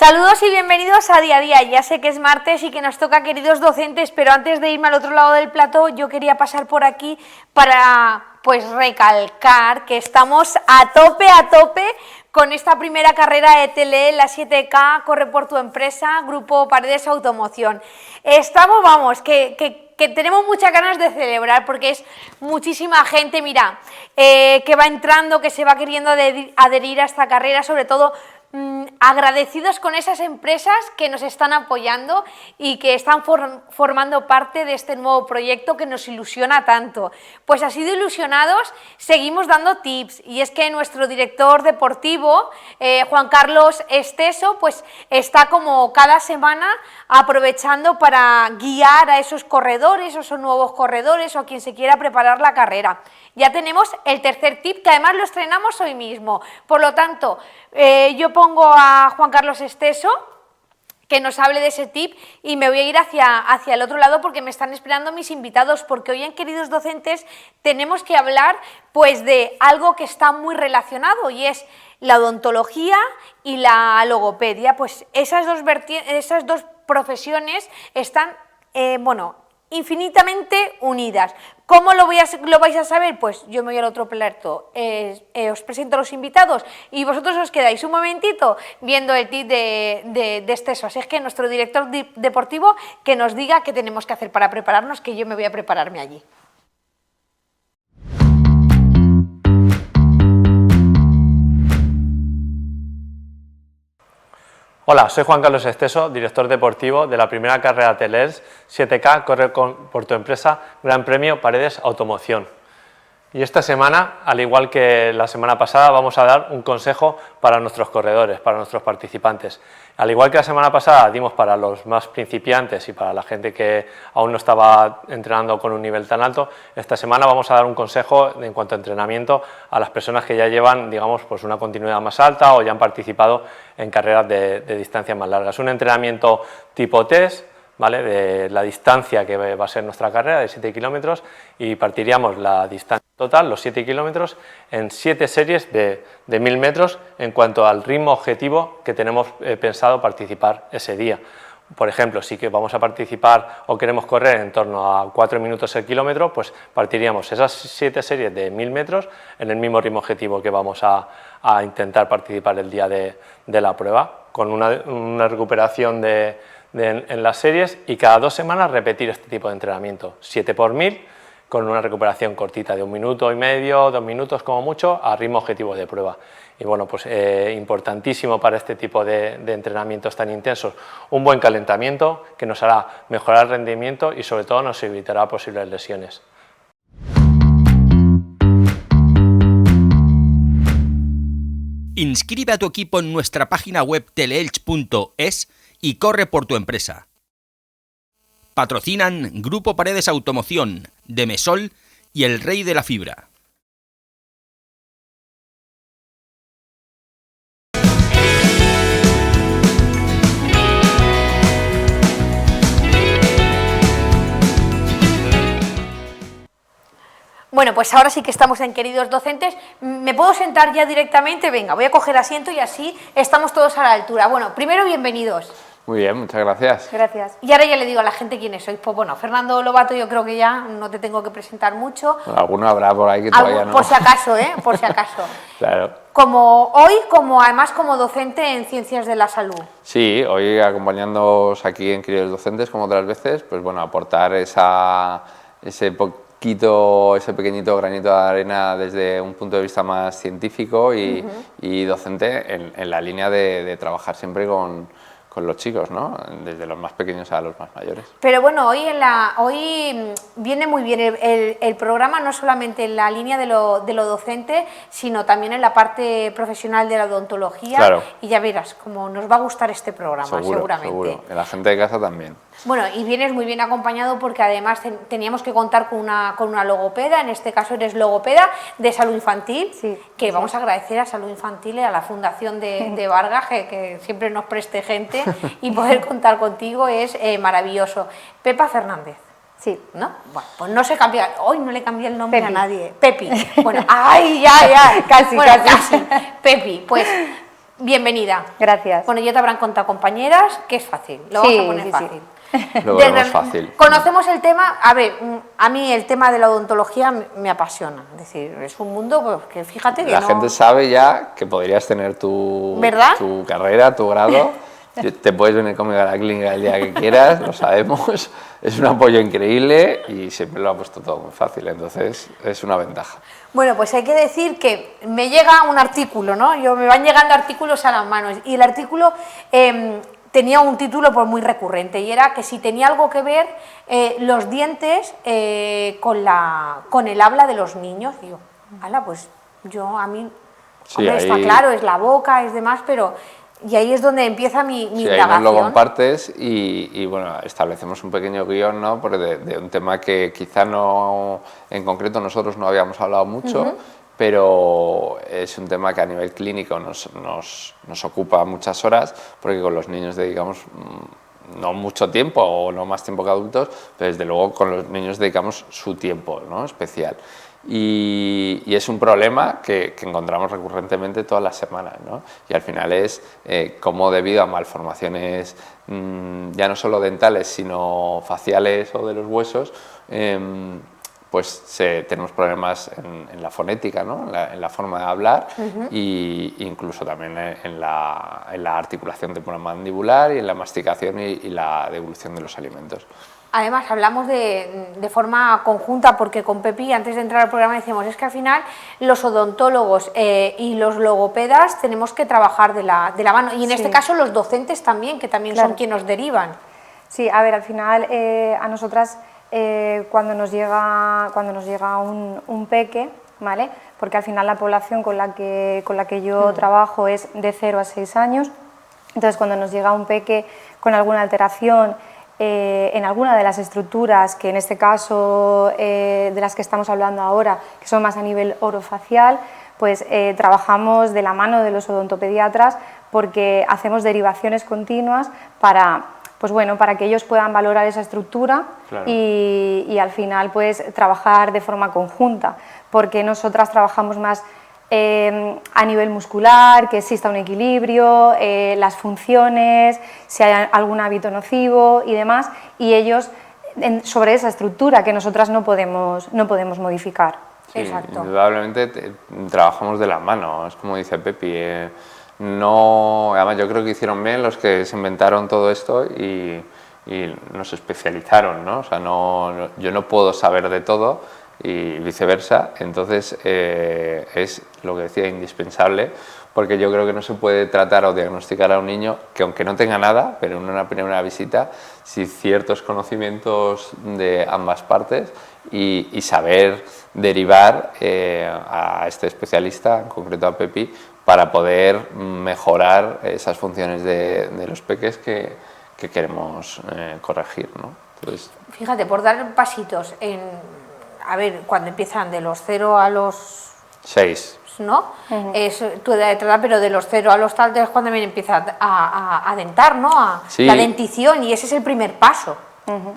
Saludos y bienvenidos a Día a Día. Ya sé que es martes y que nos toca, queridos docentes, pero antes de irme al otro lado del plató, yo quería pasar por aquí para, pues, recalcar que estamos a tope con esta primera carrera de TLE, la 7K, Corre por tu empresa, Grupo Paredes Automoción. Estamos, vamos, que tenemos muchas ganas de celebrar porque es muchísima gente, mira, que va entrando, que se va queriendo adherir a esta carrera, sobre todo agradecidos con esas empresas que nos están apoyando y que están formando parte de este nuevo proyecto que nos ilusiona tanto. Pues así de ilusionados seguimos dando tips, y es que nuestro director deportivo, Juan Carlos Esteso, pues está como cada semana aprovechando para guiar a esos corredores, esos nuevos corredores o a quien se quiera preparar la carrera. Ya tenemos el tercer tip, que además lo estrenamos hoy mismo. Por lo tanto, yo pongo a Juan Carlos Esteso que nos hable de ese tip y me voy a ir hacia el otro lado porque me están esperando mis invitados, porque hoy en Queridos Docentes tenemos que hablar pues de algo que está muy relacionado, y es la odontología y la logopedia. Pues esas dos profesiones están, infinitamente unidas. ¿Cómo lo vais a saber? Pues yo me voy al otro plato, os presento a los invitados y vosotros os quedáis un momentito viendo el tip de Esteso. Así es que nuestro director deportivo que nos diga qué tenemos que hacer para prepararnos, que yo me voy a prepararme allí. Hola, soy Juan Carlos Esteso, director deportivo de la primera carrera TLE 7K, Corre por tu empresa, Gran Premio Paredes Automoción. Y esta semana, al igual que la semana pasada, vamos a dar un consejo para nuestros corredores, para nuestros participantes. Al igual que la semana pasada dimos para los más principiantes y para la gente que aún no estaba entrenando con un nivel tan alto, esta semana vamos a dar un consejo en cuanto a entrenamiento a las personas que ya llevan, digamos, pues una continuidad más alta o ya han participado en carreras de distancias más largas. Un entrenamiento tipo test, ¿vale?, de la distancia que va a ser nuestra carrera, de 7 kilómetros, y partiríamos la distancia total, los 7 kilómetros, en 7 series de 1000 metros en cuanto al ritmo objetivo que tenemos pensado participar ese día. Por ejemplo, si que vamos a participar o queremos correr en torno a 4 minutos el kilómetro, pues partiríamos esas 7 series de 1000 metros en el mismo ritmo objetivo que vamos a intentar participar el día de la prueba, con una recuperación en las series, y cada 2 semanas repetir este tipo de entrenamiento, 7 por 1000, con una recuperación cortita de 1 minuto y medio, 2 minutos como mucho, a ritmo objetivo de prueba. Y bueno, pues importantísimo para este tipo de entrenamientos tan intensos, un buen calentamiento que nos hará mejorar el rendimiento y sobre todo nos evitará posibles lesiones. Inscribe a tu equipo en nuestra página web teleelch.es y corre por tu empresa. Patrocinan Grupo Paredes Automoción, Demesol y El Rey de la Fibra. Bueno, pues ahora sí que estamos en Queridos Docentes. ¿Me puedo sentar ya directamente? Venga, voy a coger asiento y así estamos todos a la altura. Bueno, primero, bienvenidos. Muy bien, muchas gracias. Gracias. Y ahora ya le digo a la gente quiénes sois. Pues bueno, Fernando Lobato, yo creo que ya no te tengo que presentar mucho. Bueno, alguno habrá por ahí que todavía no. Por si acaso, por si acaso. Claro. Además como docente en Ciencias de la Salud. Sí, hoy acompañándoos aquí en Queridos Docentes, como otras veces, pues bueno, aportar ese pequeñito granito de arena desde un punto de vista más científico y docente en la línea de trabajar siempre con los chicos, ¿no? Desde los más pequeños a los más mayores. Pero bueno, hoy viene muy bien el programa, no solamente en la línea de lo docente, sino también en la parte profesional de la odontología. Claro. Y ya verás, como nos va a gustar este programa, seguramente. Seguro, y la gente de casa también. Bueno, y vienes muy bien acompañado porque además teníamos que contar con una logopeda, en este caso eres logopeda de Salud Infantil, sí, que sí. Vamos a agradecer a Salud Infantil y a la Fundación de Vargas que siempre nos preste gente y poder contar contigo es maravilloso. Pepa Fernández. Sí. ¿No? Bueno, pues no se cambia, hoy no le cambié el nombre Pepi. a nadie. Pepi. Bueno, ¡ay, ya! Casi, bueno, casi. Pepi, pues bienvenida. Gracias. Bueno, ya te habrán contado compañeras que es fácil, lo vamos a poner fácil. Lo ponemos fácil. Conocemos el tema, a ver, a mí el tema de la odontología me apasiona, es decir, es un mundo pues, que fíjate que La gente sabe ya que podrías tener tu carrera, tu grado, te puedes venir conmigo a la clínica el día que quieras, lo sabemos, es un apoyo increíble y siempre lo ha puesto todo muy fácil, entonces es una ventaja. Bueno, pues hay que decir que me llega un artículo, ¿no? Me van llegando artículos a las manos y el artículo tenía un título pues, muy recurrente y era que si tenía algo que ver los dientes con el habla de los niños. Digo, ala, pues a mí, sí, hombre, ahí, está claro, es la boca, es demás, pero... Y ahí es donde empieza mi indagación. Ahí nos lo compartes y bueno, establecemos un pequeño guión, ¿no? Porque de un tema que quizá no, en concreto nosotros no habíamos hablado mucho, pero es un tema que a nivel clínico nos ocupa muchas horas, porque con los niños dedicamos no mucho tiempo o no más tiempo que adultos, pero desde luego con los niños dedicamos su tiempo, ¿no? Especial. Y es un problema que encontramos recurrentemente todas las semanas, ¿no? Y al final es cómo debido a malformaciones ya no solo dentales sino faciales o de los huesos, pues tenemos problemas en la fonética, ¿no? en la forma de hablar e incluso también en la articulación temporomandibular y en la masticación y la devolución de los alimentos. Además, hablamos de forma conjunta porque con Pepi, antes de entrar al programa, decíamos es que al final los odontólogos y los logopedas tenemos que trabajar de la mano y en este caso los docentes también, que también son quienes nos derivan. Sí, a ver, al final a nosotras cuando nos llega un peque, ¿vale? Porque al final la población con la que yo trabajo es de 0 a 6 años, entonces cuando nos llega un peque con alguna alteración en alguna de las estructuras, que en este caso de las que estamos hablando ahora, que son más a nivel orofacial, pues trabajamos de la mano de los odontopediatras porque hacemos derivaciones continuas para que ellos puedan valorar esa estructura y al final pues trabajar de forma conjunta, porque nosotras trabajamos más a nivel muscular, que exista un equilibrio, las funciones, si hay algún hábito nocivo y demás, y ellos sobre esa estructura que nosotras no podemos modificar. Sí, indudablemente trabajamos de la mano, es como dice Pepi, además yo creo que hicieron bien los que se inventaron todo esto y nos especializaron, ¿no? O sea, yo no puedo saber de todo y viceversa, entonces es lo que decía, indispensable, porque yo creo que no se puede tratar o diagnosticar a un niño que aunque no tenga nada, pero en una primera visita, si ciertos conocimientos de ambas partes y saber derivar a este especialista, en concreto a Pepi, para poder mejorar esas funciones de los peques que queremos corregir, ¿no? Entonces, fíjate, por dar pasitos a ver, cuando empiezan de los 0 a los 6, ¿no? Es tu edad de tratar, pero de los 0 a los tal es cuando también empieza a dentar, ¿no? La dentición, y ese es el primer paso.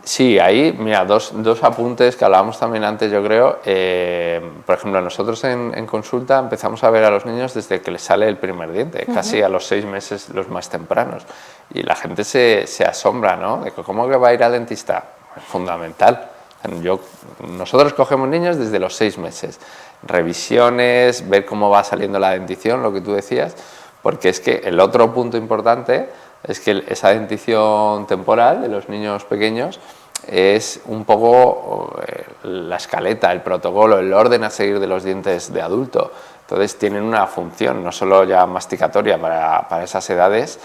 Sí, ahí, mira, dos apuntes que hablábamos también antes, yo creo. Por ejemplo, nosotros en consulta empezamos a ver a los niños desde que les sale el primer diente, casi a los 6 meses los más tempranos. Y la gente se asombra, ¿no? De cómo que va a ir al dentista. Es fundamental. Nosotros cogemos niños desde los 6 meses. Revisiones, ver cómo va saliendo la dentición, lo que tú decías, porque es que el otro punto importante es que esa dentición temporal de los niños pequeños es un poco la escaleta, el protocolo, el orden a seguir de los dientes de adulto. Entonces tienen una función no solo ya masticatoria para esas edades,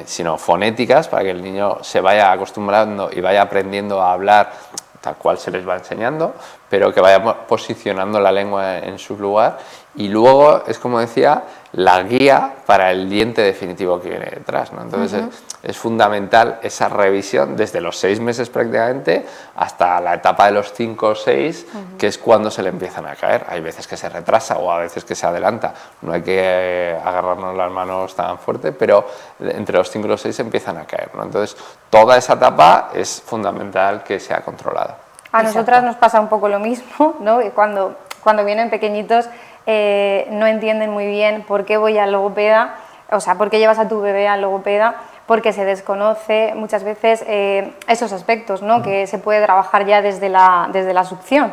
sino fonéticas, para que el niño se vaya acostumbrando y vaya aprendiendo a hablar tal cual se les va enseñando, pero que vaya posicionando la lengua en su lugar, y luego es, como decía, la guía para el diente definitivo que viene detrás, ¿no? Entonces es fundamental esa revisión desde los 6 meses prácticamente hasta la etapa de los 5 o 6, que es cuando se le empiezan a caer. Hay veces que se retrasa o a veces que se adelanta, no hay que agarrarnos las manos tan fuerte, pero entre los 5 y los 6 empiezan a caer, ¿no? Entonces toda esa etapa es fundamental que sea controlada. A nosotras nos pasa un poco lo mismo, ¿no? Y cuando vienen pequeñitos no entienden muy bien por qué voy al logopeda, o sea, ¿por qué llevas a tu bebé al logopeda? Porque se desconoce muchas veces esos aspectos, ¿no? Que se puede trabajar ya desde la succión,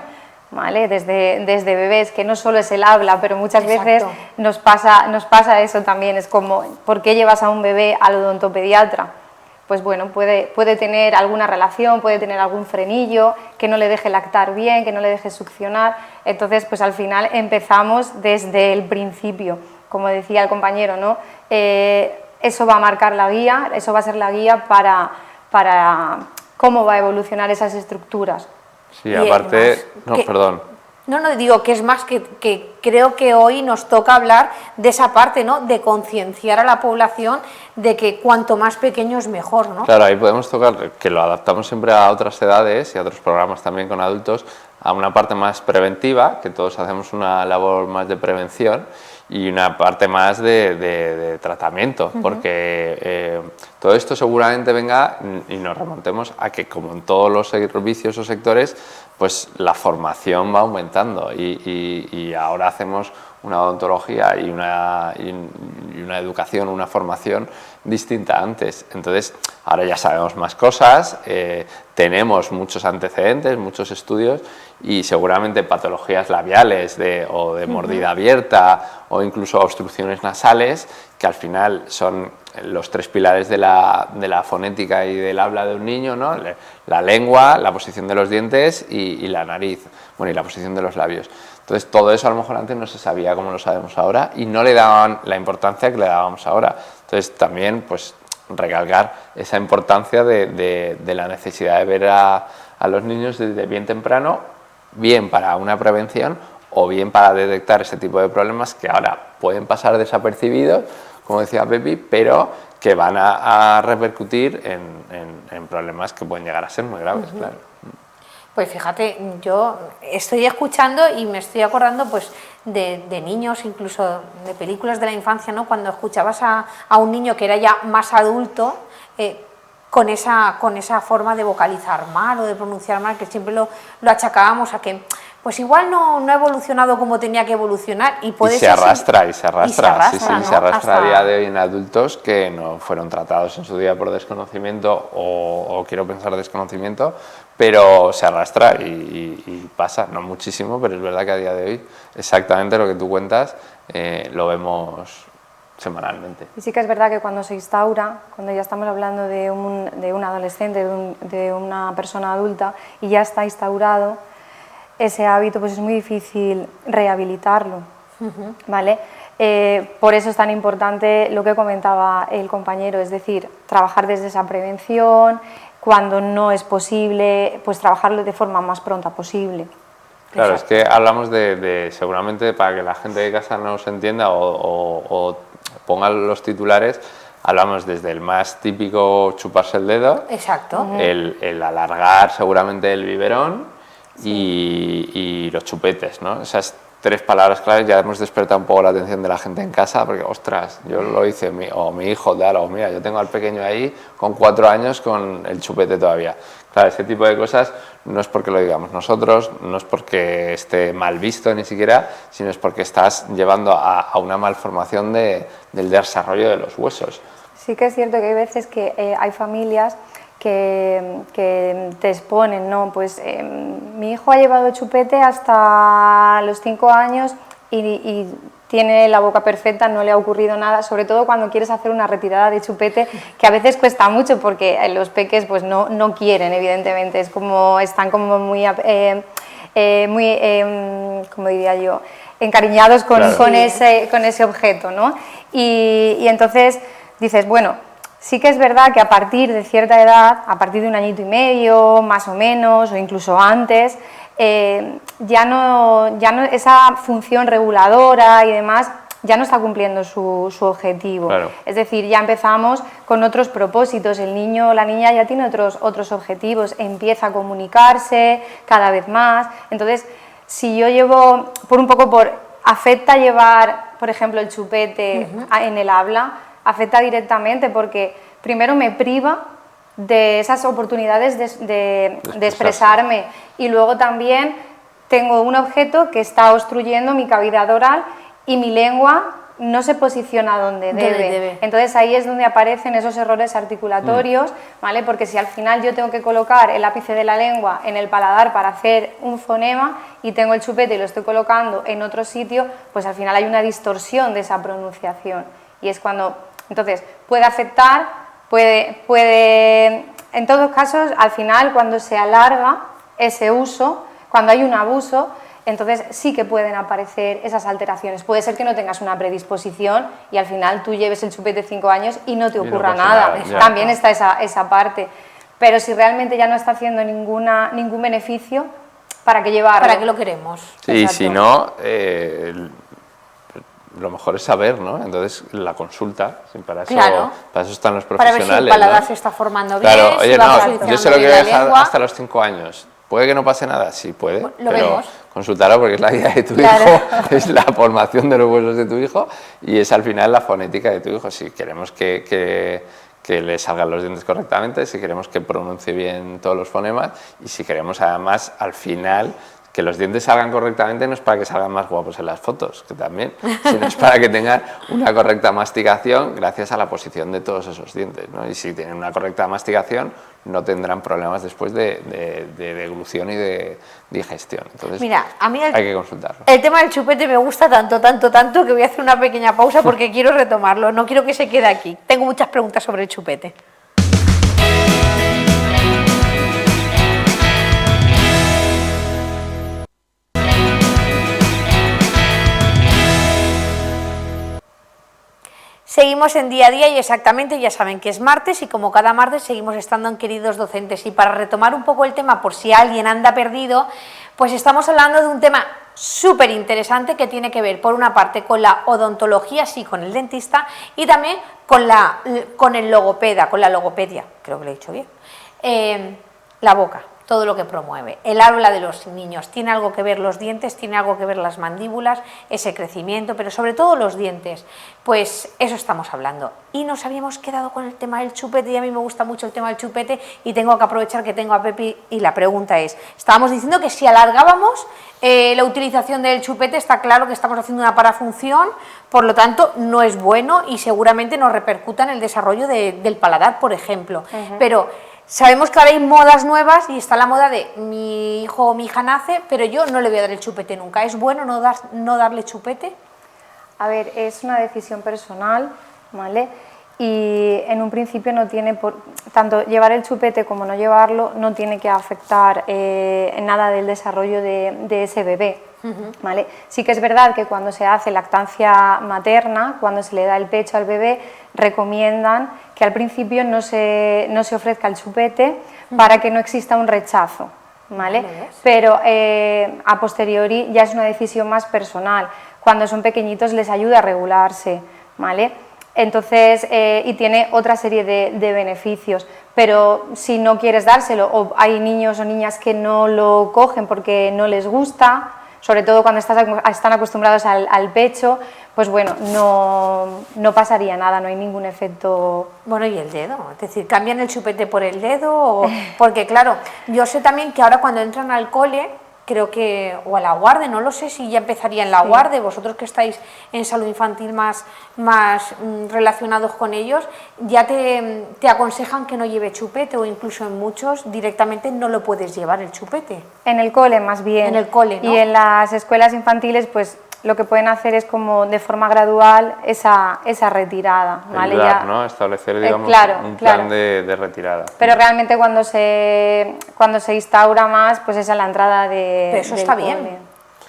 ¿vale? Desde bebés, que no solo es el habla, pero muchas veces nos pasa eso también, es como, ¿por qué llevas a un bebé al odontopediatra? Pues bueno, puede tener alguna relación, puede tener algún frenillo, que no le deje lactar bien, que no le deje succionar, entonces pues al final empezamos desde el principio, como decía el compañero, ¿no? Eso va a marcar la guía, eso va a ser la guía para cómo va a evolucionar esas estructuras. Sí, Y aparte... además, No, perdón. No, digo que es más que creo que hoy nos toca hablar de esa parte, ¿no? De concienciar a la población de que cuanto más pequeños mejor, ¿no? Claro, ahí podemos tocar, que lo adaptamos siempre a otras edades y a otros programas también con adultos, a una parte más preventiva, que todos hacemos una labor más de prevención, y una parte más de tratamiento, porque todo esto seguramente venga y nos remontemos a que, como en todos los servicios o sectores, pues la formación va aumentando y ahora hacemos una odontología y una educación, una formación distinta a antes. Entonces, ahora ya sabemos más cosas, tenemos muchos antecedentes, muchos estudios y seguramente patologías labiales o de mordida abierta o incluso obstrucciones nasales, que al final son los tres pilares de la fonética y del habla de un niño, ¿no? La lengua, la posición de los dientes y la nariz, bueno, y la posición de los labios. Entonces, todo eso a lo mejor antes no se sabía como lo sabemos ahora y no le daban la importancia que le dábamos ahora. Entonces, también, pues, recalcar esa importancia de la necesidad de ver a los niños desde bien temprano, bien para una prevención o bien para detectar ese tipo de problemas que ahora pueden pasar desapercibidos, como decía Pepi, pero que van a repercutir en problemas que pueden llegar a ser muy graves, claro. Pues fíjate, yo estoy escuchando y me estoy acordando pues de niños, incluso de películas de la infancia, ¿no? Cuando escuchabas a un niño que era ya más adulto, con esa forma de vocalizar mal o de pronunciar mal, que siempre lo achacábamos a que pues igual no ha evolucionado como tenía que evolucionar y puede ser... Y se arrastra, sí, ¿no? se arrastra a día de hoy en adultos que no fueron tratados en su día por desconocimiento o quiero pensar desconocimiento, pero se arrastra y pasa, no muchísimo, pero es verdad que a día de hoy exactamente lo que tú cuentas lo vemos semanalmente. Y sí que es verdad que cuando se instaura, cuando ya estamos hablando de un adolescente, de una persona adulta y ya está instaurado, ese hábito pues es muy difícil rehabilitarlo, ¿vale? Por eso es tan importante lo que comentaba el compañero, es decir, trabajar desde esa prevención, cuando no es posible, pues trabajarlo de forma más pronta posible. Claro, Exacto. es que hablamos seguramente para que la gente de casa nos entienda o ponga los titulares, hablamos desde el más típico chuparse el dedo, Exacto. el alargar seguramente el biberón y los chupetes, ¿no? Esas tres palabras claves ya hemos despertado un poco la atención de la gente en casa porque, ostras, yo lo hice, o mi hijo, o mira, yo tengo al pequeño ahí con 4 años con el chupete todavía. Claro, ese tipo de cosas no es porque lo digamos nosotros, no es porque esté mal visto ni siquiera, sino es porque estás llevando a una malformación del desarrollo de los huesos. Sí que es cierto que hay veces que hay familias que te exponen, ¿no? Pues mi hijo ha llevado chupete hasta los 5 años y tiene la boca perfecta, no le ha ocurrido nada, sobre todo cuando quieres hacer una retirada de chupete, que a veces cuesta mucho porque los peques pues no quieren, evidentemente, es como, están como muy como diría yo, encariñados con ese objeto, ¿no? Y entonces dices, bueno, sí que es verdad que a partir de cierta edad, a partir de 1 añito y medio, más o menos, o incluso antes, ya no esa función reguladora y demás ya no está cumpliendo su objetivo. Claro. Es decir, ya empezamos con otros propósitos, el niño o la niña ya tiene otros objetivos, empieza a comunicarse cada vez más. Entonces, si yo llevo, afecta llevar, por ejemplo, el chupete en el habla, afecta directamente porque primero me priva de esas oportunidades de expresarme y luego también tengo un objeto que está obstruyendo mi cavidad oral y mi lengua no se posiciona donde Donde debe. debe. Entonces ahí es donde aparecen esos errores articulatorios, ¿vale? Porque si al final yo tengo que colocar el ápice de la lengua en el paladar para hacer un fonema y tengo el chupete y lo estoy colocando en otro sitio, pues al final hay una distorsión de esa pronunciación. Y es cuando, entonces, puede afectar, en todos casos, al final, cuando se alarga ese uso, cuando hay un abuso, entonces sí que pueden aparecer esas alteraciones. Puede ser que no tengas una predisposición y al final tú lleves el chupete 5 años y no te no ocurra pasa nada. nada, ya. También está esa parte. Pero si realmente ya no está haciendo ningún beneficio, ¿para qué llevarlo? ¿Para qué lo queremos? Sí, Exacto. si no, lo mejor es saber, ¿no? Entonces, la consulta, para eso, Claro. para eso están los Para ver profesionales. si el paladar ¿no? se está formando bien, Claro, si oye, va no, posicionando yo se lo bien quiero la dejar lengua. hasta los 5 años. ¿Puede que no pase nada? Sí, puede, Lo pero vemos. consultarlo porque es la vida de tu Claro. hijo, es la formación de los huesos de tu hijo y es al final la fonética de tu hijo. Si queremos que le salgan los dientes correctamente, si queremos que pronuncie bien todos los fonemas y si queremos además al final que los dientes salgan correctamente, no es para que salgan más guapos en las fotos, que también, sino es para que tengan una correcta masticación gracias a la posición de todos esos dientes, ¿no? Y si tienen una correcta masticación, no tendrán problemas después de deglución y de digestión. Entonces, Mira, a mí hay que consultarlo. el tema del chupete me gusta tanto que voy a hacer una pequeña pausa porque quiero retomarlo, no quiero que se quede aquí. Tengo muchas preguntas sobre el chupete. Seguimos en día a día y exactamente ya saben que es martes y como cada martes seguimos estando en Queridos Docentes. Y para retomar un poco el tema por si alguien anda perdido, pues estamos hablando de un tema súper interesante que tiene que ver por una parte con la odontología, sí, con el dentista y también con el logopeda, con la logopedia, creo que lo he dicho bien. La boca, todo lo que promueve. El habla de los niños, tiene algo que ver los dientes, tiene algo que ver las mandíbulas, ese crecimiento, pero sobre todo los dientes. Pues eso estamos hablando. Y nos habíamos quedado con el tema del chupete y a mí me gusta mucho el tema del chupete y tengo que aprovechar que tengo a Pepi y la pregunta es, estábamos diciendo que si alargábamos la utilización del chupete está claro que estamos haciendo una parafunción, por lo tanto no es bueno y seguramente nos repercuta en el desarrollo del paladar, por ejemplo. Pero sabemos que ahora hay modas nuevas y está la moda de mi hijo o mi hija nace, pero yo no le voy a dar el chupete nunca. ¿Es bueno no darle chupete? A ver, es una decisión personal, ¿vale? Y en un principio no tiene, tanto llevar el chupete como no llevarlo, no tiene que afectar en nada del desarrollo de ese bebé, ¿vale? Sí que es verdad que cuando se hace lactancia materna, cuando se le da el pecho al bebé, recomiendan que al principio no se ofrezca el chupete para que no exista un rechazo, ¿vale? Pero a posteriori ya es una decisión más personal. Cuando son pequeñitos les ayuda a regularse, ¿vale? Entonces, y tiene otra serie de beneficios, pero si no quieres dárselo, o hay niños o niñas que no lo cogen porque no les gusta, sobre todo cuando están acostumbrados al pecho, pues bueno, no pasaría nada, no hay ningún efecto. Bueno, ¿y el dedo? Es decir, ¿cambian el chupete por el dedo? Porque claro, yo sé también que ahora cuando entran al cole, creo que, o a la guarde, no lo sé si ya empezaría en la guarde, vosotros que estáis en salud infantil más relacionados con ellos, ya te aconsejan que no lleve chupete o incluso en muchos directamente no lo puedes llevar el chupete. En el cole más bien. En el cole, ¿no? Y en las escuelas infantiles pues lo que pueden hacer es como de forma gradual esa retirada, ¿vale? Ayudar, Ya, ¿no? Establecer, digamos, claro, un claro. plan de retirada. Pero realmente cuando se instaura más, pues esa es la entrada Pero eso del está cole. bien.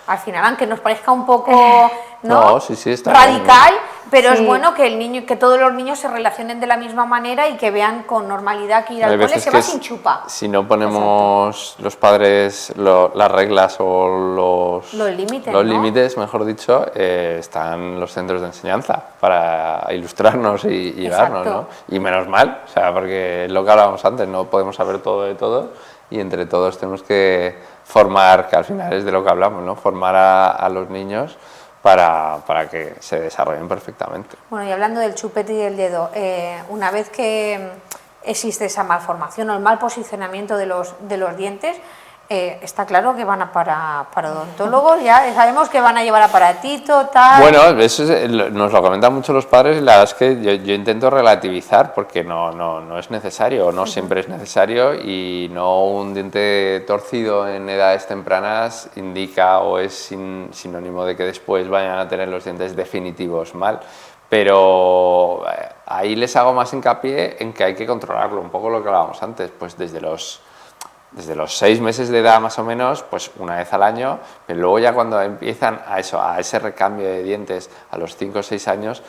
Al final, aunque nos parezca un poco No, sí, está radical, bien, pero es Sí. bueno que todos los niños se relacionen de la misma manera y que vean con normalidad que ir Hay al cole veces se que va sin chupa. si no ponemos los padres las reglas o Los límites, los ¿no? límites, mejor dicho, están los centros de enseñanza para ilustrarnos y llevarnos, Exacto. ¿no? Y menos mal, o sea, porque es lo que hablábamos antes, no podemos saber todo de todo y entre todos tenemos que formar, que al final es de lo que hablamos, ¿no? Formar a los niños para que se desarrollen perfectamente. Bueno, y hablando del chupete y del dedo, una vez que existe esa malformación o el mal posicionamiento de los dientes, Está claro que van a para odontólogos, ya sabemos que van a llevar aparatito, tal... Bueno, eso nos lo comentan mucho los padres y la verdad es que yo intento relativizar porque no es necesario, no siempre es necesario y no un diente torcido en edades tempranas indica o es sinónimo de que después vayan a tener los dientes definitivos mal. Pero ahí les hago más hincapié en que hay que controlarlo, un poco lo que hablábamos antes, pues desde los 6 meses de edad más o menos, pues una vez al año, pero luego ya cuando empiezan a ese recambio de dientes a los 5 o 6 años,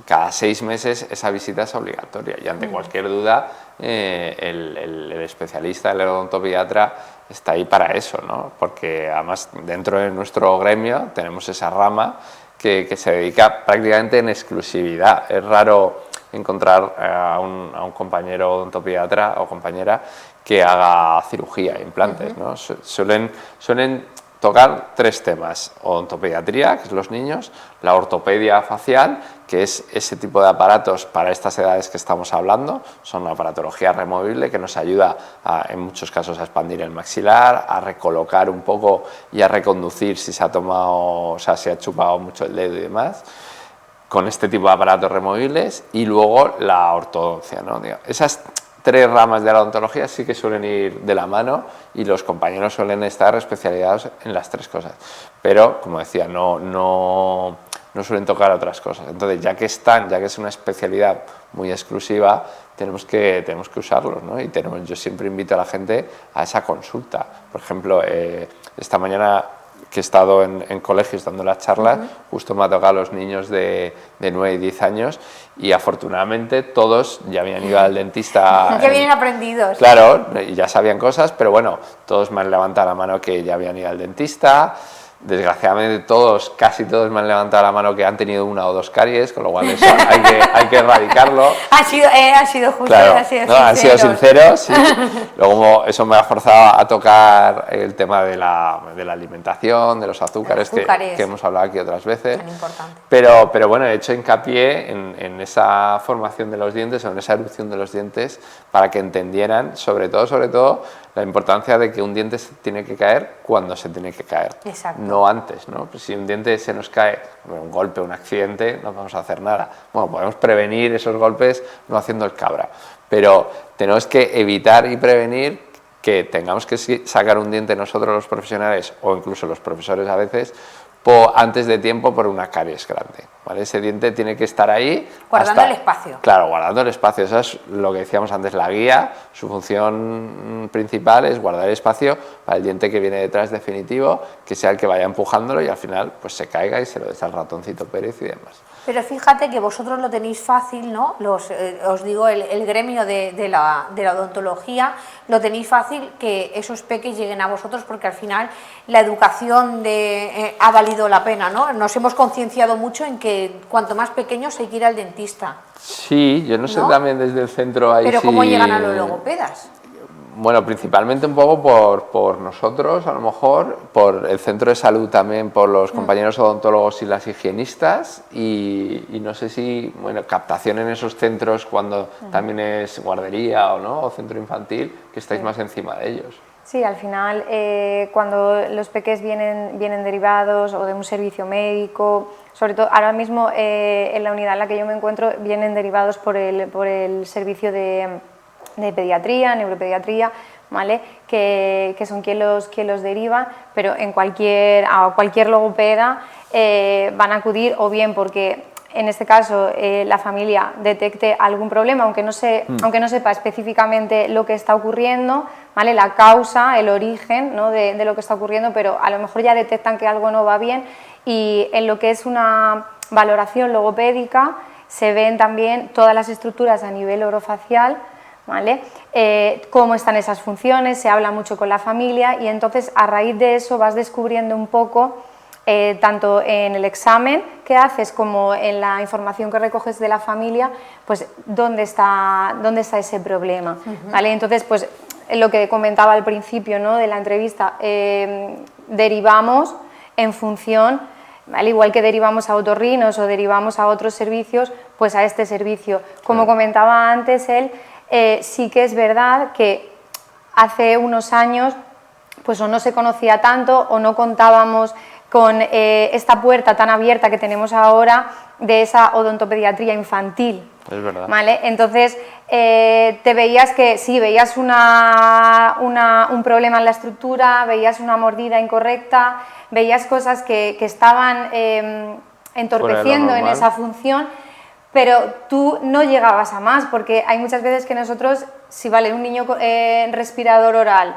cada 6 meses esa visita es obligatoria y ante cualquier duda el especialista, el odontopediatra está ahí para eso, ¿no? Porque además dentro de nuestro gremio tenemos esa rama que se dedica prácticamente en exclusividad. Es raro encontrar a un compañero odontopediatra o compañera que haga cirugía, implantes, ¿no? Suelen tocar 3 temas: odontopediatría, que es los niños, la ortopedia facial, que es ese tipo de aparatos para estas edades que estamos hablando, son una aparatología removible que nos ayuda en muchos casos a expandir el maxilar, a recolocar un poco y a reconducir si se ha tomado, o sea, si ha chupado mucho el dedo y demás, con este tipo de aparatos removibles, y luego la ortodoncia, ¿no? Esas 3 ramas de la odontología sí que suelen ir de la mano y los compañeros suelen estar especializados en las 3 cosas, pero como decía, no suelen tocar otras cosas. Entonces, ya que es una especialidad muy exclusiva, tenemos que usarlos, ¿no? Y yo siempre invito a la gente a esa consulta. Por ejemplo, esta mañana que he estado en colegios dando las charlas, justo me ha tocado a los niños de 9 y 10 años y afortunadamente todos ya habían ido al dentista. Ya vienen aprendidos. Claro, y ya sabían cosas, pero bueno, todos me han levantado la mano que ya habían ido al dentista. Desgraciadamente casi todos me han levantado la mano que han tenido 1 o 2 caries, con lo cual eso hay que erradicarlo. Han sido justos, Claro, han sido sinceros, sí. Luego eso me ha forzado a tocar el tema de la alimentación, de los azúcares. Que hemos hablado aquí otras veces. Tan importante. Pero bueno, he hecho hincapié en esa formación de los dientes o en esa erupción de los dientes para que entendieran, sobre todo, la importancia de que un diente se tiene que caer cuando se tiene que caer. Exacto. No antes, ¿no? Pues si un diente se nos cae, un golpe, un accidente, no vamos a hacer nada. Bueno, podemos prevenir esos golpes no haciendo el cabra, pero tenemos que evitar y prevenir que tengamos que sacar un diente nosotros los profesionales o incluso los profesores a veces antes de tiempo por una caries grande, ¿vale? Ese diente tiene que estar ahí guardando el espacio. Claro, guardando el espacio. Eso es lo que decíamos antes, la guía. Su función principal es guardar el espacio para el diente que viene detrás definitivo, que sea el que vaya empujándolo y al final pues se caiga y se lo des al ratoncito Pérez y demás. Pero fíjate que vosotros lo tenéis fácil, ¿no? Os digo, el gremio de la odontología lo tenéis fácil que esos peques lleguen a vosotros porque al final la educación ha valido la pena, ¿no? Nos hemos concienciado mucho en que cuanto más pequeños hay que ir al dentista. Sí, yo no sé también desde el centro ahí. Pero ¿cómo llegan a los logopedas? Bueno, principalmente un poco por nosotros, a lo mejor, por el centro de salud también, por los compañeros odontólogos y las higienistas y no sé si, bueno, captación en esos centros cuando también es guardería o no, o centro infantil, que estáis más encima de ellos. Sí, al final cuando los peques vienen derivados o de un servicio médico, sobre todo ahora mismo en la unidad en la que yo me encuentro vienen derivados por el servicio de pediatría, neuropediatría, ¿vale? Que son quien los deriva, pero a cualquier logopeda van a acudir o bien porque en este caso la familia detecte algún problema, aunque no sepa específicamente lo que está ocurriendo, ¿vale? La causa, el origen, ¿no? de lo que está ocurriendo, pero a lo mejor ya detectan que algo no va bien y en lo que es una valoración logopédica se ven también todas las estructuras a nivel orofacial, ¿vale? Cómo están esas funciones, se habla mucho con la familia y entonces a raíz de eso vas descubriendo un poco, tanto en el examen que haces como en la información que recoges de la familia, pues dónde está ese problema, ¿vale? Entonces, pues lo que comentaba al principio, ¿no? de la entrevista, derivamos en función, al igual que derivamos a otorrinos o derivamos a otros servicios, pues a este servicio. Como comentaba antes él, sí que es verdad que hace unos años pues o no se conocía tanto o no contábamos con esta puerta tan abierta que tenemos ahora de esa odontopediatría infantil. Es verdad. ¿Vale? Entonces, te veías que sí, veías un problema en la estructura, veías una mordida incorrecta, veías cosas que estaban entorpeciendo en esa función, pero tú no llegabas a más, porque hay muchas veces que nosotros, si vale un niño respirador oral,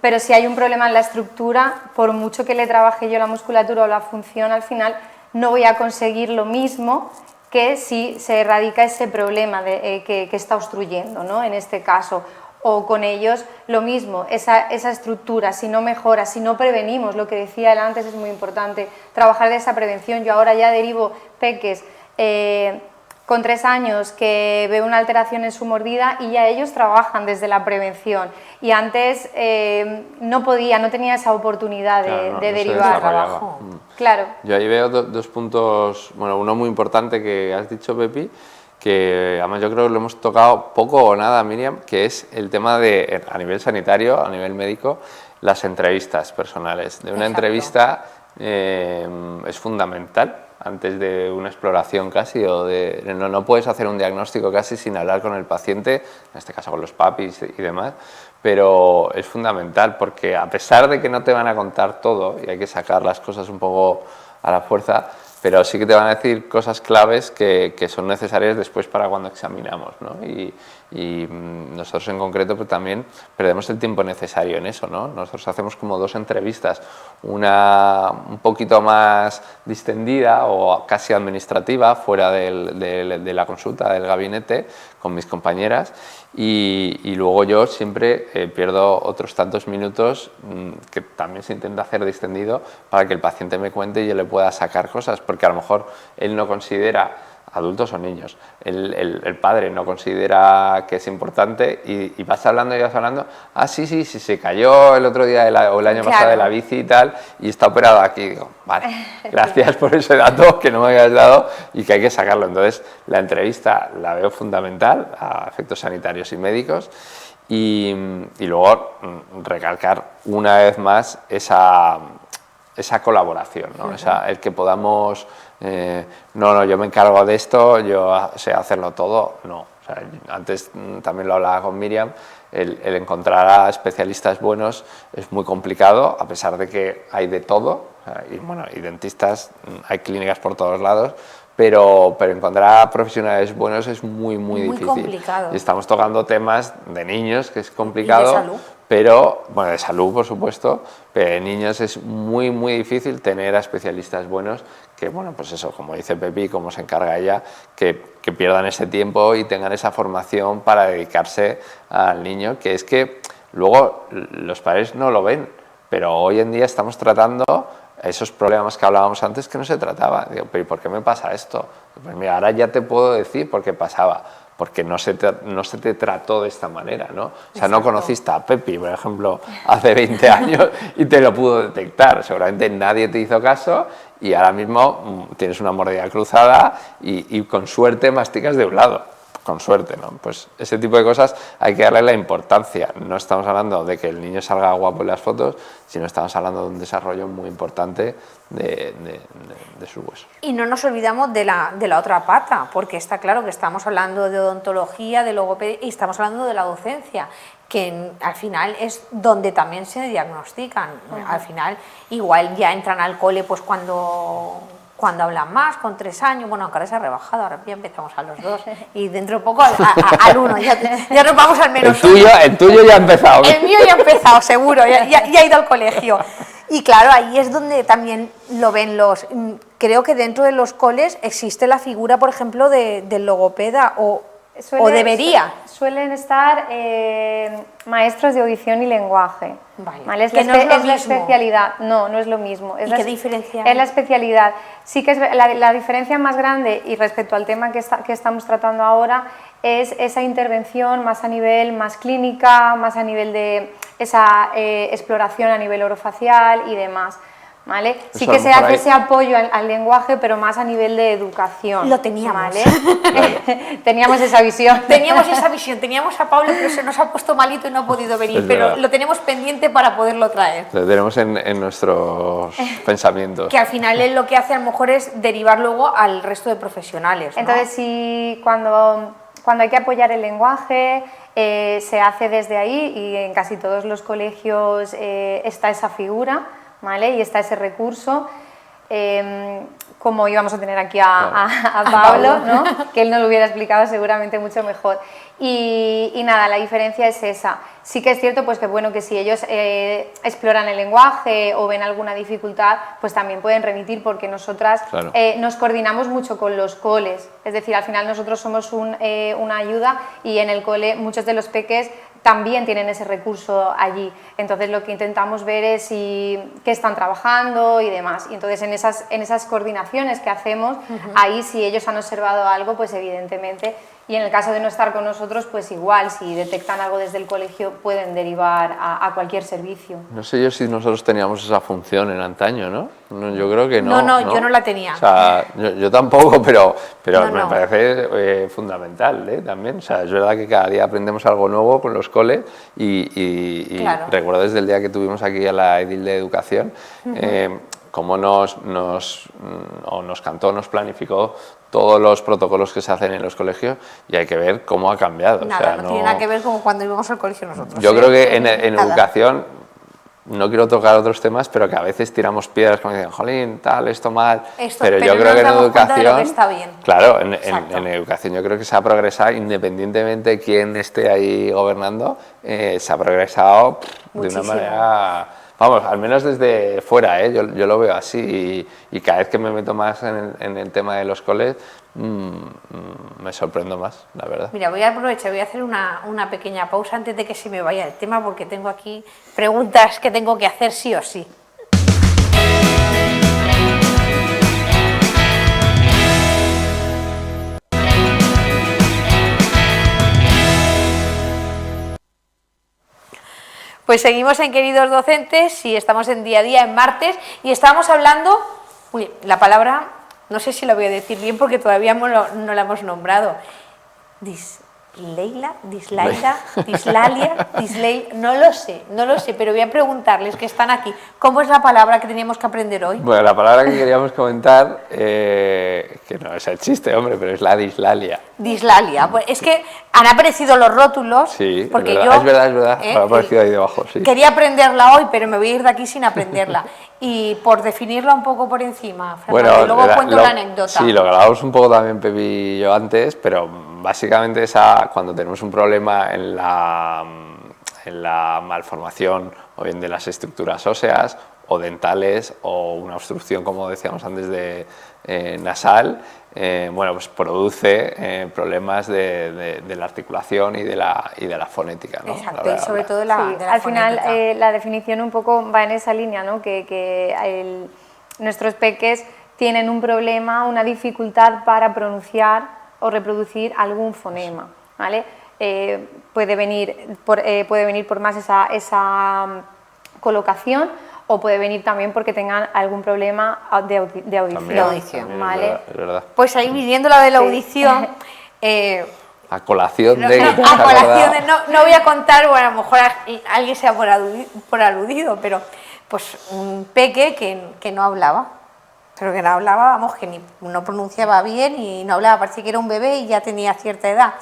pero si hay un problema en la estructura, por mucho que le trabaje yo la musculatura o la función, al final no voy a conseguir lo mismo que si se erradica ese problema que está obstruyendo, ¿no? En este caso. O con ellos lo mismo, esa estructura, si no mejora, si no prevenimos, lo que decía él antes es muy importante, trabajar de esa prevención. Yo ahora ya derivo peques con 3 años que veo una alteración en su mordida y ya ellos trabajan desde la prevención. Y antes no tenía esa oportunidad de derivar. trabajo. Claro. Yo ahí veo dos puntos, bueno, uno muy importante que has dicho, Pepi, que además yo creo que lo hemos tocado poco o nada, Miriam, que es el tema de, a nivel sanitario, a nivel médico, las entrevistas personales. De una entrevista es fundamental antes de una exploración casi, o no puedes hacer un diagnóstico casi sin hablar con el paciente, en este caso con los papis y demás, pero es fundamental porque a pesar de que no te van a contar todo y hay que sacar las cosas un poco a la fuerza, pero sí que te van a decir cosas claves que son necesarias después para cuando examinamos, ¿no? Y nosotros en concreto pues también perdemos el tiempo necesario en eso, ¿no? Nosotros hacemos como 2 entrevistas, una un poquito más distendida o casi administrativa fuera de la consulta, del gabinete, con mis compañeras, y luego yo siempre pierdo otros tantos minutos que también se intenta hacer distendido para que el paciente me cuente y yo le pueda sacar cosas, porque a lo mejor él no considera, adultos o niños, el padre no considera que es importante y vas hablando y vas hablando, sí, se cayó el otro día o el año pasado de la bici y tal, y está operado aquí. Digo, vale, gracias por ese dato que no me habías dado y que hay que sacarlo. Entonces, la entrevista la veo fundamental a efectos sanitarios y médicos, y luego recalcar una vez más esa colaboración, ¿no? El que podamos, no, yo me encargo de esto, yo sé hacerlo todo, no. O sea, antes también lo hablaba con Miriam, el encontrar a especialistas buenos es muy complicado, a pesar de que hay de todo, y dentistas, hay clínicas por todos lados, pero encontrar a profesionales buenos es muy difícil. Complicado. Y estamos tocando temas de niños, que es complicado. Y de salud. Pero, bueno, de salud, por supuesto, pero de niños es muy difícil tener a especialistas buenos que, bueno, pues eso, como dice Pepi, como se encarga ella, que pierdan ese tiempo y tengan esa formación para dedicarse al niño, que es que luego los padres no lo ven, pero hoy en día estamos tratando esos problemas que hablábamos antes que no se trataba. Digo, pero ¿y por qué me pasa esto? Pues mira, ahora ya te puedo decir por qué pasaba. Porque no se te trató de esta manera, ¿no? O sea, no conociste a Pepi, por ejemplo, hace 20 años y te lo pudo detectar. Seguramente nadie te hizo caso y ahora mismo tienes una mordida cruzada y con suerte masticas de un lado. Con suerte, ¿no? Pues ese tipo de cosas hay que darle la importancia. No estamos hablando de que el niño salga guapo en las fotos, sino estamos hablando de un desarrollo muy importante de sus huesos. Y no nos olvidamos de la otra pata, porque está claro que estamos hablando de odontología, de logopedia, y estamos hablando de la docencia, que al final es donde también se diagnostican. Al final igual ya entran al cole pues cuando hablan más, con 3 años, bueno, aunque ahora se ha rebajado, ahora ya empezamos a los 2 y dentro de poco al 1, ya nos vamos al menos el tuyo ya ha empezado. El mío ya ha empezado, seguro, ya ha ido al colegio. Y claro, ahí es donde también lo ven creo que dentro de los coles existe la figura, por ejemplo, del logopeda, o debería. Suelen estar maestros de audición y lenguaje. Vale. Es que la especialidad. No es lo mismo. ¿Y qué diferencia? Es la especialidad. Sí que es la diferencia más grande, y respecto al tema que estamos tratando ahora, es esa intervención más a nivel más clínica, más a nivel de esa exploración a nivel orofacial y demás. ¿vale? Sí Eso que a lo se mejor hace ahí- ese apoyo al lenguaje, pero más a nivel de educación. Lo teníamos. ¿vale? Teníamos esa visión. Teníamos esa visión, teníamos a Pablo, pero se nos ha puesto malito y no ha podido venir, Es pero verdad. lo tenemos pendiente para poderlo traer. Lo tenemos en nuestros pensamientos. Que al final él lo que hace a lo mejor es derivar luego al resto de profesionales, ¿no? Entonces, sí, cuando hay que apoyar el lenguaje, se hace desde ahí y en casi todos los colegios está esa figura, ¿vale? Y está ese recurso. Como íbamos a tener aquí a Pablo, ¿no? Que él nos lo hubiera explicado seguramente mucho mejor. Y nada, la diferencia es esa. Sí que es cierto pues que, bueno, que si ellos exploran el lenguaje o ven alguna dificultad, pues también pueden remitir, porque nosotras Claro. nos coordinamos mucho con los coles. Es decir, al final nosotros somos una ayuda, y en el cole muchos de los peques también tienen ese recurso allí. Entonces lo que intentamos ver es qué están trabajando y demás. Y entonces en esas coordinaciones que hacemos, ahí si ellos han observado algo, pues evidentemente, y en el caso de no estar con nosotros, pues igual, si detectan algo desde el colegio, pueden derivar a cualquier servicio. No sé yo si nosotros teníamos esa función en antaño, ¿no? Yo creo que no. No, yo no la tenía. O sea, yo tampoco, pero No, me no. parece fundamental también. O sea, es verdad que cada día aprendemos algo nuevo con los coles y Claro. recuerdo desde el día que tuvimos aquí a la edil de educación, cómo nos cantó, nos planificó todos los protocolos que se hacen en los colegios, y hay que ver cómo ha cambiado. Nada, o sea, no tiene nada que ver con cuando íbamos al colegio nosotros. Yo creo que en Nada. educación, no quiero tocar otros temas, pero que a veces tiramos piedras como dicen, jolín, tal, esto mal, pero yo pero creo nos que en damos cuenta de lo educación, que está bien. claro, Exacto. en educación yo creo que se ha progresado, independientemente de quién esté ahí gobernando, se ha progresado de una Muchísimo. manera, vamos, al menos desde fuera, yo lo veo así, y cada vez que me meto más en el tema de los coles, me sorprendo más, la verdad. Mira, voy a aprovechar, voy a hacer una pequeña pausa antes de que se me vaya el tema, porque tengo aquí preguntas que tengo que hacer sí o sí. Pues seguimos en Queridos Docentes y estamos en Día a Día, en martes, y estamos hablando, uy, la palabra, no sé si la voy a decir bien porque todavía no la hemos nombrado, Disleila, Dislalia, no lo sé, pero voy a preguntarles que están aquí, ¿cómo es la palabra que teníamos que aprender hoy? Bueno, la palabra que queríamos comentar, que no es el chiste, hombre, pero es la dislalia. Dislalia, pues es que han aparecido los rótulos, Sí, porque es yo... verdad, es verdad, ha aparecido ahí debajo, sí. Quería aprenderla hoy, pero me voy a ir de aquí sin aprenderla. Y por definirla un poco por encima, Fernando, y luego cuento la anécdota. Sí, lo grabamos un poco también Pepi y yo antes, pero básicamente cuando tenemos un problema en la malformación o bien de las estructuras óseas o dentales, o una obstrucción, como decíamos antes, de nasal, bueno, pues produce problemas de la articulación y de la fonética, ¿no? Exacto, y sobre todo de la Al final, fonética. la definición un poco va en esa línea, ¿no? Nuestros peques tienen un problema, una dificultad para pronunciar o reproducir algún fonema, ¿vale? Puede venir por más esa colocación, o puede venir también porque tengan algún problema de audición. También, ¿vale? es verdad. Pues ahí midiendo la de la Sí. audición, A colación no, de... no, que te has a colación acordado. de- no voy a contar, bueno, a lo mejor alguien sea por aludido, pero pues un peque que no hablaba, pero que no hablaba, vamos, que no pronunciaba bien y no hablaba, parecía que era un bebé y ya tenía cierta edad,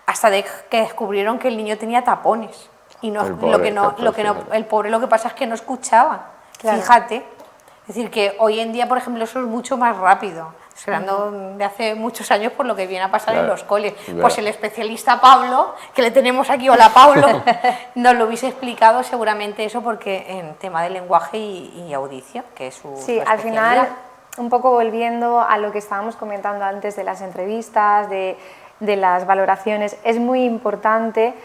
hasta que descubrieron que el niño tenía tapones. Y no, El pobre, el pobre lo que pasa es que no escuchaba, Claro. fíjate. Es decir, que hoy en día, por ejemplo, eso es mucho más rápido. Estoy hablando de hace muchos años por lo que viene a pasar en Claro, los coles. es verdad. Pues el especialista Pablo, que le tenemos aquí, hola Pablo, nos lo hubiese explicado seguramente eso, porque en tema de lenguaje y audición, que es su Sí, su al final, especialidad. un poco volviendo a lo que estábamos comentando antes de las entrevistas, de las valoraciones, es muy importante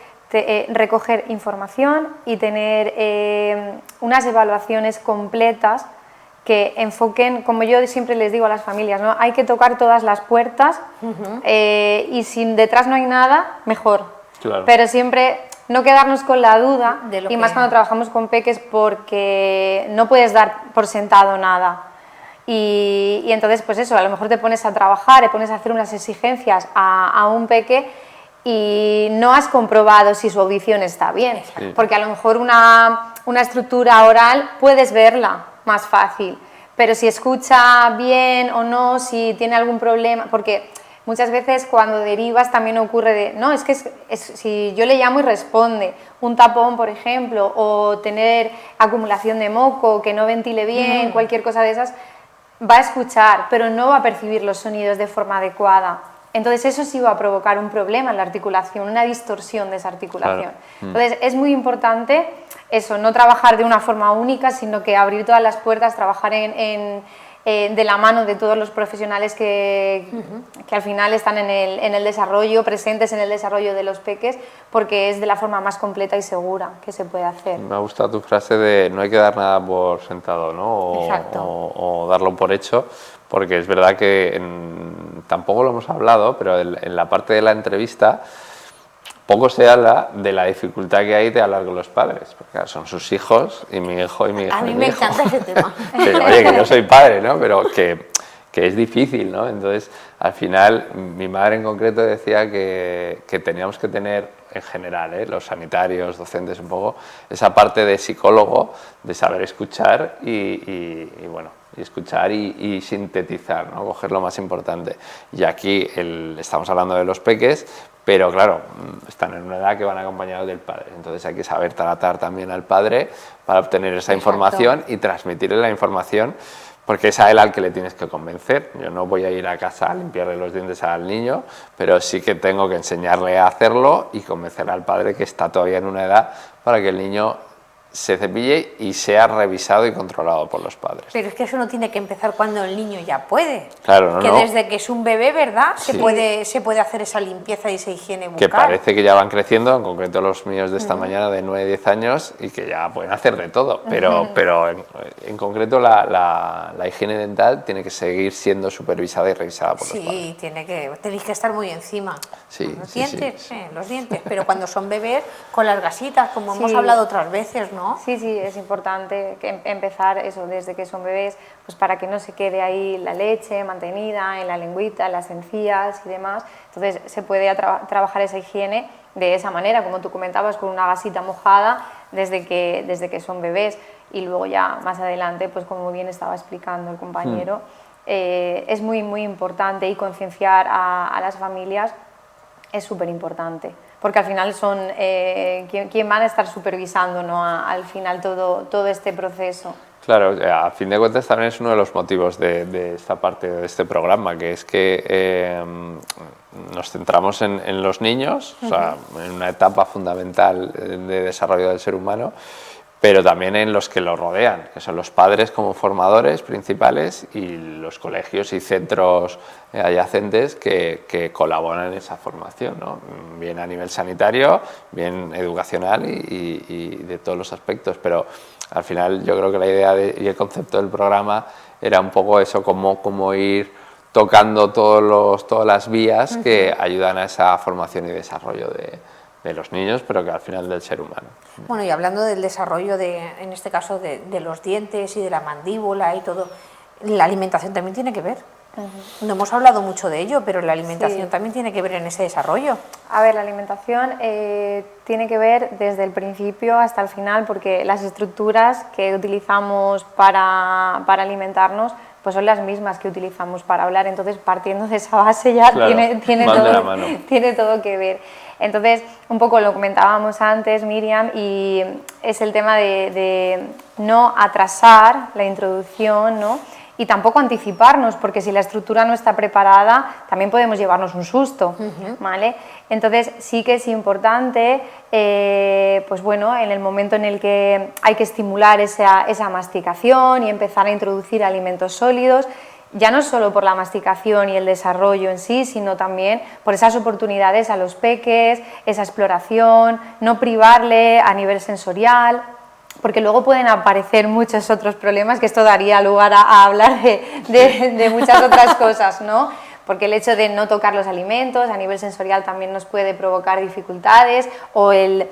recoger información y tener unas evaluaciones completas que enfoquen, como yo siempre les digo a las familias, ¿no? Hay que tocar todas las puertas y si detrás no hay nada, mejor. Claro. Pero siempre no quedarnos con la duda, De lo y más que- cuando trabajamos con peques, porque no puedes dar por sentado nada. Y entonces, pues eso, a lo mejor te pones a trabajar, te pones a hacer unas exigencias a un peque y no has comprobado si su audición está bien, porque a lo mejor una estructura oral puedes verla más fácil, pero si escucha bien o no, si tiene algún problema, porque muchas veces cuando derivas también ocurre de, no, es que si yo le llamo y responde, un tapón, por ejemplo, o tener acumulación de moco, que no ventile bien, cualquier cosa de esas, va a escuchar, pero no va a percibir los sonidos de forma adecuada. Entonces eso sí va a provocar un problema en la articulación, una distorsión de esa articulación. Entonces es muy importante eso, no trabajar de una forma única, sino que abrir todas las puertas, trabajar de la mano de todos los profesionales que al final están en el desarrollo, presentes en el desarrollo de los peques, porque es de la forma más completa y segura que se puede hacer. Me ha gustado tu frase de no hay que dar nada por sentado, ¿no? Exacto. O darlo por hecho, porque es verdad que tampoco lo hemos hablado, pero en la parte de la entrevista poco se habla de la dificultad que hay de hablar con los padres, porque claro, son sus hijos y mi hijo y mi hija. A mí y me mi hijo. encanta ese tema. Pero, oye, que yo soy padre, ¿no? Pero que es difícil, ¿no? Entonces, al final, mi madre en concreto decía que teníamos que tener, en general, los sanitarios, docentes, un poco, esa parte de psicólogo, de saber escuchar y escuchar y sintetizar, ¿no? Coger lo más importante. Y aquí estamos hablando de los peques, pero claro, están en una edad que van acompañados del padre. Entonces hay que saber tratar también al padre para obtener esa información y transmitirle la información, porque es a él al que le tienes que convencer. Yo no voy a ir a casa a limpiarle los dientes al niño, pero sí que tengo que enseñarle a hacerlo y convencer al padre que está todavía en una edad para que el niño se cepille y sea revisado y controlado por los padres. Pero es que eso no tiene que empezar cuando el niño ya puede. Claro, que no. desde que es un bebé, ¿verdad? Sí. Se puede hacer esa limpieza y esa higiene bucal. Que parece que ya van creciendo, en concreto los míos de esta mañana de 9-10 años, y que ya pueden hacer de todo, pero en concreto la higiene dental tiene que seguir siendo supervisada y revisada por los padres. Sí, tenéis que estar muy encima. Sí, Los sí, dientes, sí. los dientes, pero cuando son bebés, con las gasitas, como hemos Sí. hablado otras veces, ¿no? Sí, es importante empezar eso desde que son bebés, pues para que no se quede ahí la leche mantenida en la lengüita, en las encías y demás. Entonces se puede trabajar esa higiene de esa manera, como tú comentabas, con una gasita mojada desde que son bebés, y luego ya más adelante, pues como bien estaba explicando el compañero, es muy, muy importante, y concienciar a las familias es súper importante, porque al final son quien van a estar supervisando, ¿no? Al final todo este proceso. Claro, a fin de cuentas también es uno de los motivos de esta parte de este programa, que es que nos centramos en los niños, o sea, en una etapa fundamental de desarrollo del ser humano, pero también en los que lo rodean, que son los padres como formadores principales y los colegios y centros adyacentes que colaboran en esa formación, ¿no? Bien a nivel sanitario, bien educacional y de todos los aspectos, pero al final yo creo que la idea y el concepto del programa era un poco eso, cómo ir tocando todas las vías que ayudan a esa formación y desarrollo de los niños, pero que al final del ser humano. Bueno, y hablando del desarrollo, en este caso, de los dientes y de la mandíbula y todo, la alimentación también tiene que ver. No hemos hablado mucho de ello, pero la alimentación también tiene que ver en ese desarrollo. A ver, la alimentación tiene que ver desde el principio hasta el final, porque las estructuras que utilizamos para alimentarnos pues son las mismas que utilizamos para hablar, entonces partiendo de esa base ya Claro, tiene todo que ver. Entonces, un poco lo comentábamos antes, Miriam, y es el tema de no atrasar la introducción, ¿no? Y tampoco anticiparnos, porque si la estructura no está preparada, también podemos llevarnos un susto, ¿vale? Entonces sí que es importante, pues bueno, en el momento en el que hay que estimular esa masticación y empezar a introducir alimentos sólidos, ya no solo por la masticación y el desarrollo en sí, sino también por esas oportunidades a los peques, esa exploración, no privarle a nivel sensorial, porque luego pueden aparecer muchos otros problemas, que esto daría lugar a hablar de muchas otras cosas, ¿no? Porque el hecho de no tocar los alimentos a nivel sensorial también nos puede provocar dificultades, o el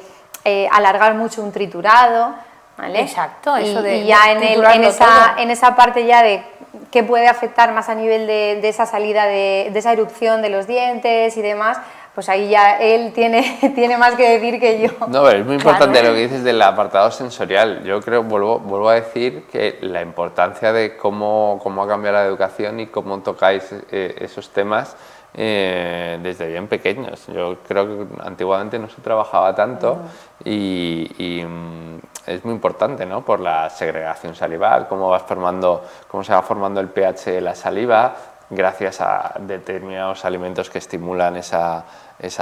alargar mucho un triturado, ¿vale? Exacto, eso de y ya triturarlo en esa parte ya de qué puede afectar más a nivel de esa salida, de esa erupción de los dientes y demás, pues ahí ya él tiene más que decir que yo. No, pero es muy importante Claro. lo que dices del apartado sensorial. Yo creo, vuelvo a decir que la importancia de cómo ha cambiado la educación y cómo tocáis esos temas desde bien pequeños. Yo creo que antiguamente no se trabajaba tanto y es muy importante, ¿no? Por la segregación salival, cómo se va formando el pH de la saliva gracias a determinados alimentos que estimulan esa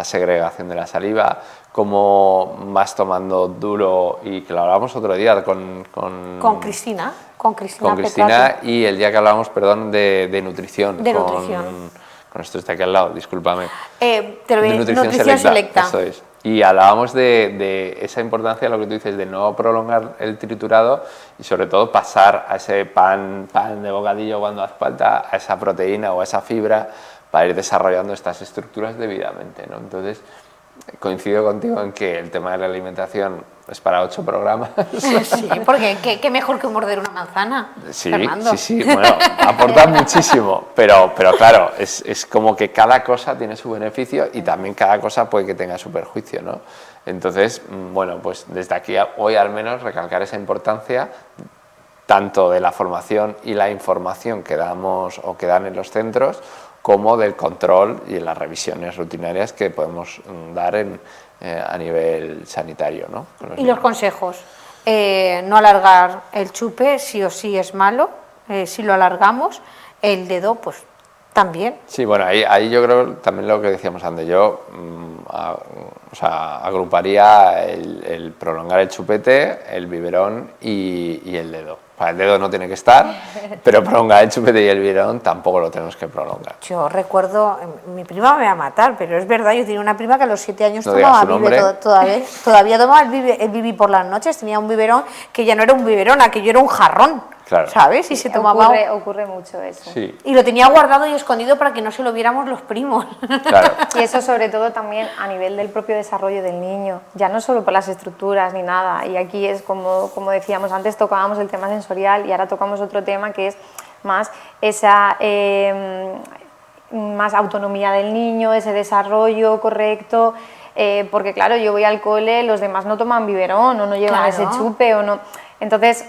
segregación de la saliva, cómo vas tomando duro, y que lo hablábamos otro día con Cristina. Con Cristina, y el día que hablábamos, perdón, de nutrición. De nutrición. Con esto está aquí al lado, discúlpame. De nutrición selecta. Eso es. Y hablábamos de esa importancia, lo que tú dices, de no prolongar el triturado y sobre todo pasar a ese pan de bocadillo cuando hace falta, a esa proteína o a esa fibra para ir desarrollando estas estructuras debidamente, ¿no? Entonces, coincido contigo en que el tema de la alimentación es para 8 programas. Sí, porque qué mejor que morder una manzana, Sí, Fernando. sí, bueno, aporta muchísimo, pero claro, es como que cada cosa tiene su beneficio y también cada cosa puede que tenga su perjuicio, ¿no? Entonces, bueno, pues desde aquí hoy al menos recalcar esa importancia tanto de la formación y la información que damos o que dan en los centros, como del control y en las revisiones rutinarias que podemos dar a nivel sanitario, ¿no? Y los consejos, no alargar el chupe, sí o sí es malo, si lo alargamos, el dedo pues también. Sí, bueno, ahí yo creo también lo que decíamos antes, yo agruparía el prolongar el chupete, el biberón y el dedo. El dedo no tiene que estar, pero prolongar el chupete y el biberón tampoco lo tenemos que prolongar. Yo recuerdo, mi prima me va a matar, pero es verdad, yo tenía una prima que a los 7 años No digas tomaba su nombre. bibe, todavía tomaba el bibi por las noches, tenía un biberón que ya no era un biberón, aquello era un jarrón, Claro. ¿sabes? Y se tomaba... Ocurre mucho eso. Sí, Y lo tenía guardado y escondido para que no se lo viéramos los primos. claro. Y eso sobre todo también a nivel del propio desarrollo del niño, ya no solo por las estructuras ni nada, y aquí es como decíamos antes, tocábamos el tema sensorial y ahora tocamos otro tema que es más esa más autonomía del niño, ese desarrollo correcto, porque claro, yo voy al cole, los demás no toman biberón o no llevan Claro. ese chupe o no, entonces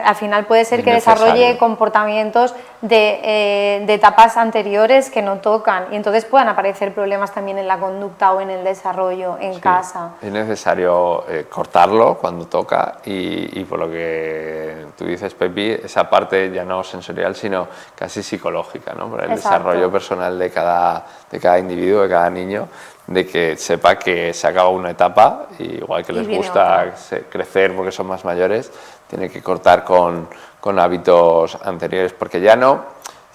al final puede ser que Innecesario. desarrolle comportamientos de etapas anteriores que no tocan y entonces puedan aparecer problemas también en la conducta o en el desarrollo en casa. Es necesario cortarlo cuando toca y por lo que tú dices, Pepi, esa parte ya no sensorial, sino casi psicológica, ¿no? Por el Exacto. desarrollo personal de cada individuo, de cada niño, de que sepa que se acaba una etapa, y igual que Y les viene gusta otra. crecer porque son más mayores, tiene que cortar con hábitos anteriores, porque ya no,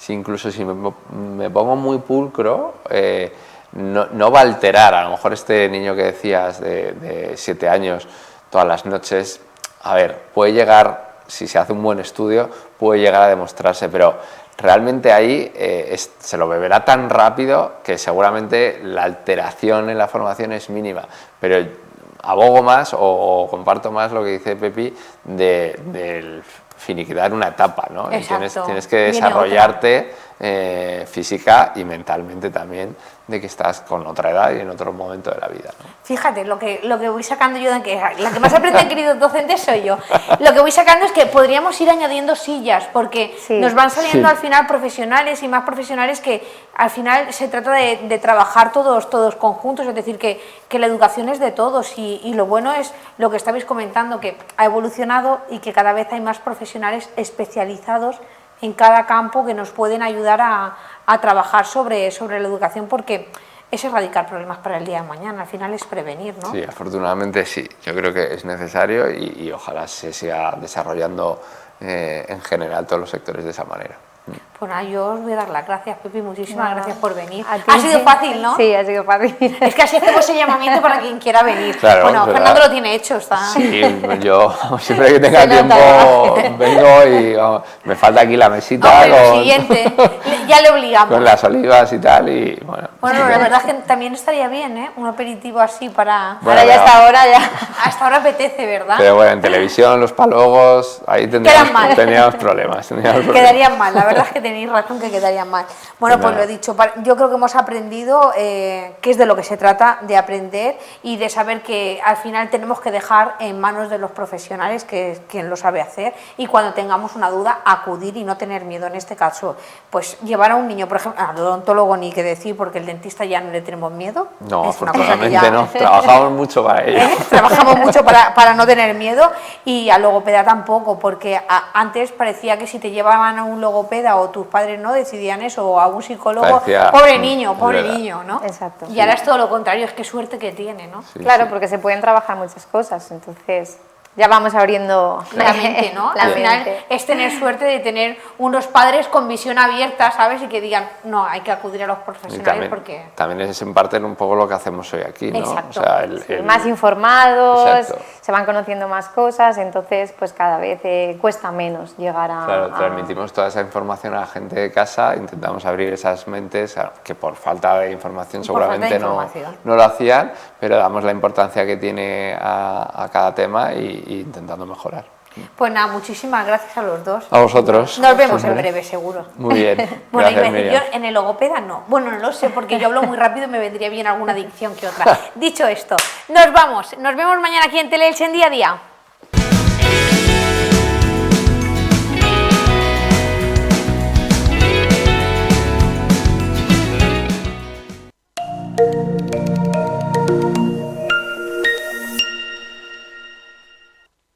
incluso si me pongo muy pulcro, no va a alterar. A lo mejor este niño que decías de 7 años, todas las noches, a ver, puede llegar, si se hace un buen estudio, puede llegar a demostrarse, pero realmente ahí se lo beberá tan rápido que seguramente la alteración en la formación es mínima, pero abogo más o comparto más lo que dice Pepi del finiquitar una etapa, ¿no? Y Exacto. tienes que Viene desarrollarte física y mentalmente también, de que estás con otra edad y en otro momento de la vida, ¿no? Fíjate, lo que voy sacando yo, la que más aprende, queridos docentes, soy yo. Lo que voy sacando es que podríamos ir añadiendo sillas, porque Sí. nos van saliendo Sí. al final profesionales y más profesionales que al final se trata de trabajar todos conjuntos, es decir, que la educación es de todos y lo bueno es lo que estabais comentando, que ha evolucionado y que cada vez hay más profesionales especializados en cada campo que nos pueden ayudar a trabajar sobre la educación, porque es erradicar problemas para el día de mañana, al final es prevenir, ¿no? Sí, afortunadamente sí. Yo creo que es necesario y ojalá se siga desarrollando en general todos los sectores de esa manera. Pues nada, yo os voy a dar las gracias, Pepi, muchísimas Nada. gracias por venir. A ti. Ha sido fácil, ¿no? Sí, ha sido fácil. Es que así hacemos ese llamamiento para quien quiera venir. Claro, bueno, pero- Fernando lo tiene hecho, está... Sí, yo siempre que tenga Se nota. tiempo vengo y vamos, me falta aquí la mesita Hombre, lo con, siguiente, ya le obligamos. con las olivas y tal y bueno. Bueno, sí la que- verdad es que también estaría bien, ¿eh? Un aperitivo así para... Bueno, Ahora ya pero- está, ahora ya. Hasta ahora apetece, ¿verdad? Pero bueno, en televisión, los palogos, ahí Quedan mal. teníamos problemas. Quedarían mal, la verdad es que tenéis razón que quedarían mal. Bueno, pues Nada. lo he dicho, yo creo que hemos aprendido que es de lo que se trata, de aprender y de saber que al final tenemos que dejar en manos de los profesionales, que es quien lo sabe hacer, y cuando tengamos una duda, acudir y no tener miedo. En este caso, pues llevar a un niño, por ejemplo, al odontólogo ni que decir, porque el dentista ya no le tenemos miedo. No, es una cosa que afortunadamente ya... no, trabajamos mucho para ello. Trabajamos mucho para no tener miedo y al logopeda tampoco, porque antes parecía que si te llevaban a un logopeda o tus padres no decidían eso, o a un psicólogo, Parecía- pobre es niño, verdad. ¿no? Exacto. Y ahora es todo lo contrario, es que suerte que tiene, ¿no? Sí, Claro, sí. porque se pueden trabajar muchas cosas, entonces ya vamos abriendo La mente, ¿no? la Al final mente. es tener suerte de tener unos padres con visión abierta, ¿sabes? Y que digan, no, hay que acudir a los Y profesionales porque... también es en parte un poco lo que hacemos hoy aquí, ¿no? Exacto. O sea, Más informados, Exacto. se van conociendo más cosas, entonces pues cada vez cuesta menos llegar a... Claro, a- transmitimos toda esa información a la gente de casa, intentamos abrir esas mentes que por falta de información Por falta de seguramente información. no lo hacían, pero damos la importancia que tiene a cada tema y intentando mejorar. Pues nada, muchísimas gracias a los dos. A vosotros. Nos vemos en Siempre. breve, seguro. Muy bien. Bueno, Gracias, iba a decir, yo Miriam. en el logopeda no. Bueno, no lo sé, porque yo hablo muy rápido y me vendría bien alguna dicción que otra. Dicho esto, nos vamos. Nos vemos mañana aquí en Teleelch en Día a Día.